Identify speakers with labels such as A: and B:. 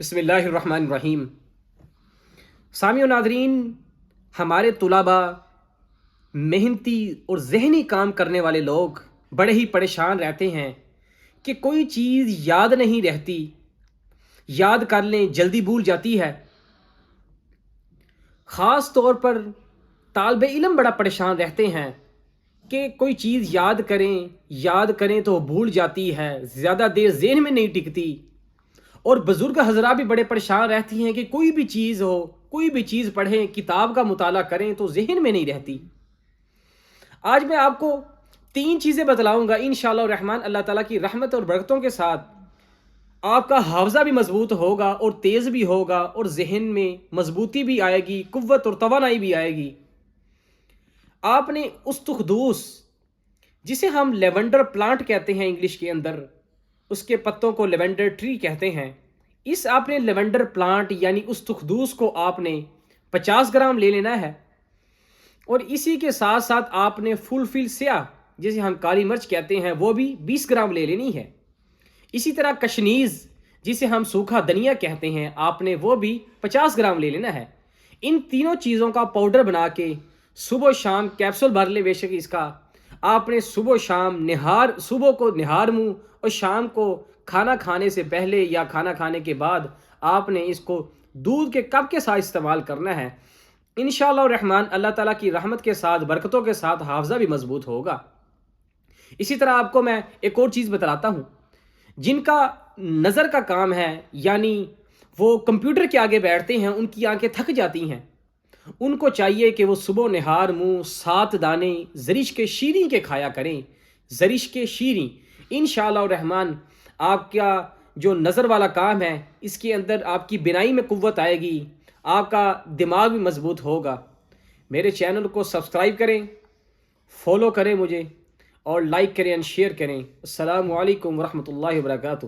A: بسم اللہ الرحمن الرحیم۔ سامعین و ناظرین، ہمارے طلباء، محنتی اور ذہنی کام کرنے والے لوگ بڑے ہی پریشان رہتے ہیں کہ کوئی چیز یاد نہیں رہتی، یاد کر لیں جلدی بھول جاتی ہے۔ خاص طور پر طالب علم بڑا پریشان رہتے ہیں کہ کوئی چیز یاد کریں تو بھول جاتی ہے، زیادہ دیر ذہن میں نہیں ٹکتی۔ اور بزرگ حضرات بھی بڑے پریشان رہتی ہیں کہ کوئی بھی چیز پڑھیں، کتاب کا مطالعہ کریں تو ذہن میں نہیں رہتی۔ آج میں آپ کو 3 چیزیں بتلاؤں گا، انشاءاللہ الرحمن اللہ تعالیٰ کی رحمت اور برکتوں کے ساتھ آپ کا حافظہ بھی مضبوط ہوگا اور تیز بھی ہوگا، اور ذہن میں مضبوطی بھی آئے گی، قوت اور توانائی بھی آئے گی۔ آپ نے استخدوس، جسے ہم لیونڈر پلانٹ کہتے ہیں انگلش کے اندر، اس کے پتوں کو لیونڈر ٹری کہتے ہیں، آپ نے لیونڈر پلانٹ یعنی استخدوس کو آپ نے 50 گرام لے لینا ہے، اور اسی کے ساتھ ساتھ آپ نے فل سیاہ، جسے ہم کالی مرچ کہتے ہیں، وہ بھی 20 گرام لے لینی ہے۔ اسی طرح کشنیز، جسے ہم سوکھا دھنیا کہتے ہیں، آپ نے وہ بھی 50 گرام لے لینا ہے۔ ان تینوں چیزوں کا پاؤڈر بنا کے صبح و شام کیپسول بھر لے، بے شک اس کا آپ نے صبح و شام صبح کو نہار منہ اور شام کو کھانا کھانے سے پہلے یا کھانا کھانے کے بعد آپ نے اس کو دودھ کے کپ کے ساتھ استعمال کرنا ہے۔ انشاءاللہ الرحمن اللہ تعالیٰ کی رحمت کے ساتھ، برکتوں کے ساتھ حافظہ بھی مضبوط ہوگا۔ اسی طرح آپ کو میں ایک اور چیز بتلاتا ہوں، جن کا نظر کا کام ہے، یعنی وہ کمپیوٹر کے آگے بیٹھتے ہیں، ان کی آنکھیں تھک جاتی ہیں، ان کو چاہیے کہ وہ صبح نہار منہ 7 دانے زرش کے شیریں کے کھایا کریں۔ زرش کے شیریں انشاءاللہ الرحمن آپ کا جو نظر والا کام ہے، اس کے اندر آپ کی بینائی میں قوت آئے گی، آپ کا دماغ بھی مضبوط ہوگا۔ میرے چینل کو سبسکرائب کریں، فالو کریں مجھے، اور لائک کریں اور شیئر کریں۔ السلام علیکم ورحمۃ اللہ وبرکاتہ۔